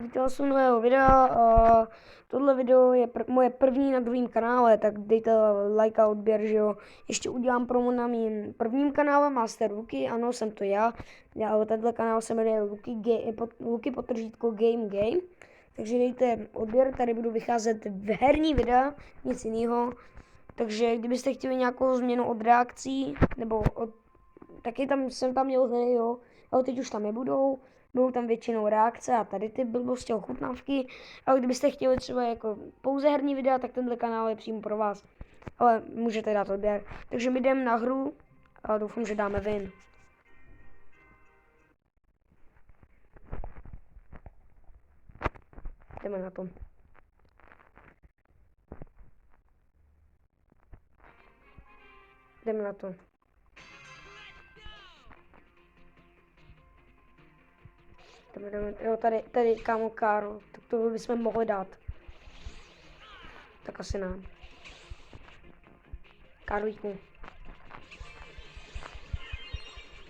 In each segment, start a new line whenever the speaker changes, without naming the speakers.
Vítám se u nového videa. Tohle video je moje první na druhém kanále, tak dejte like a odběr, že jo. Ještě udělám promo na mým prvním kanále Master Luky, ano, jsem to já. Ale tenhle kanál se jmenuje Luky _ Game. Takže dejte odběr, tady budu vycházet v herní videa, nic jiného. Takže kdybyste chtěli nějakou změnu od reakcí, nebo taky jsem tam měl hry, jo. Ale teď už tam nebudou. Budou tam většinou reakce a tady ty blbosti, ochutnávky. Ale kdybyste chtěli třeba jako pouze herní videa, tak tenhle kanál je přímo pro vás. Ale můžete dát odběr. Takže my jdeme na hru a doufám, že dáme win. Jdeme na to. Jdeme na to. Jo, tady kámo Karl, tak to bychom mohli dát. Tak asi ne. Karlíku.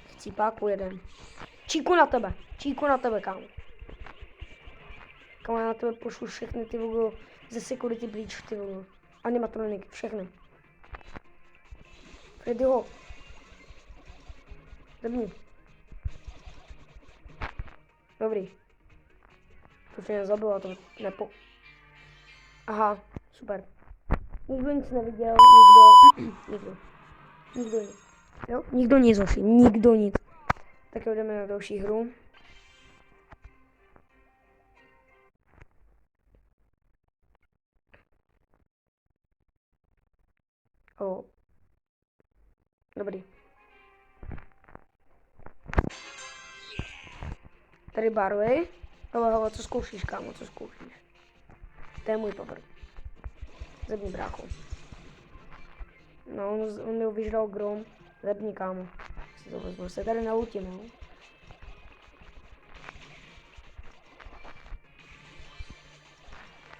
Chcípáku jeden. Číku na tebe, kámo. Kámo, já na tebe pošlu všechny ty vůbec ze Security Breach, ty vůbec. Animatroniky, všechny. Freddy ho. Dobrý. Dobrý. To tě nezabilo, to nepo... Aha, super. Nikdo nic neviděl, nikdo nic. Jo? Nikdo nic, hoši, nikdo nic. Tak jdeme na další hru. O. Dobrý. Tady Barley. Hele, co zkoušíš, kámo, co zkoušíš? To je můj papr. Zebni, brácho. No, on mi vyžral grom. Zebni, kámo. Si to vezmu, se tady nautím, jo.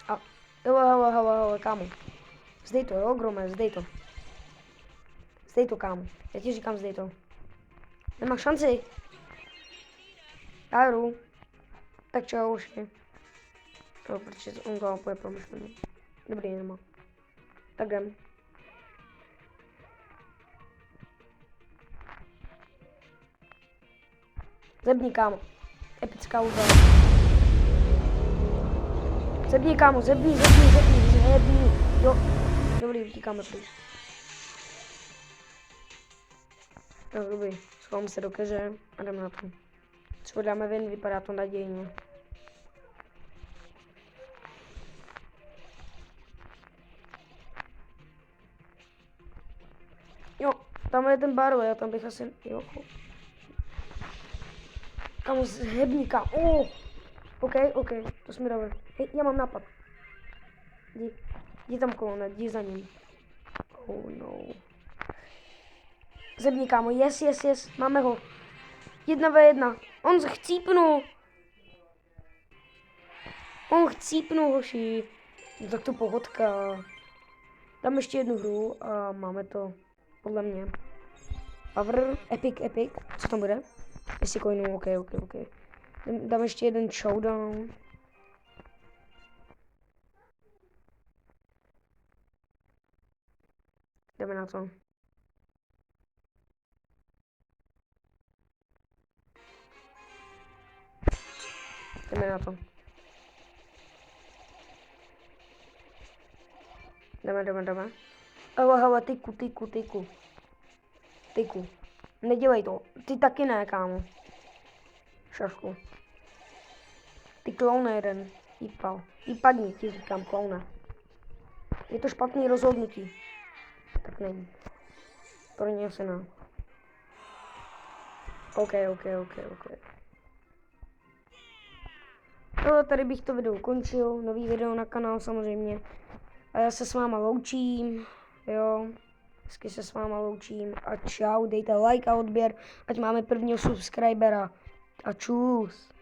A, hele, kámo. Zdej to, jo, grome, zdej to. Zdej to, kámo. Já ti říkám, zdej to. Nemáš šanci. Já jdu. Tak čau, už. No, protože on to bude promyšlený. Dobrý, nemá. Tak jdem. Zebni, kámo. Epická údaj. Zebni, kámo, zebni. Jo. Dobrý, utíkáme pryč. No, dobrý. Schováme se do keře a jdeme na to. Co dáme ven, vypadá to nadějně. Jo, tam je ten Barley, já tam bych asi, jo. Kamu zhebníka, OK, to jsme dobrý. Hej, já mám nápad. Jdi tam kolona, jdi za ním. Oh no. Zební, kámo, yes, máme ho. 1v1. On chcípnul, hoši. No tak to pohodka. Dám ještě jednu hru a máme to, podle mě. Power, epic. Co tam bude? Jestli coinů, OK. Dám ještě jeden showdown. Jdeme na to. Jdeme. Hele, tyku. Nedělej to. Ty taky ne, kámo. Šašku. Ty kloune jeden. Vypadni, ti říkám, kloune. Je to špatný rozhodnutí. Tak není. Pro něj se ne. OK. No, tady bych to video ukončil. Nový video na kanál samozřejmě. A já se s váma loučím. Jo. Hezky se s váma loučím. A čau, dejte like a odběr, ať máme prvního subscribera. A čus.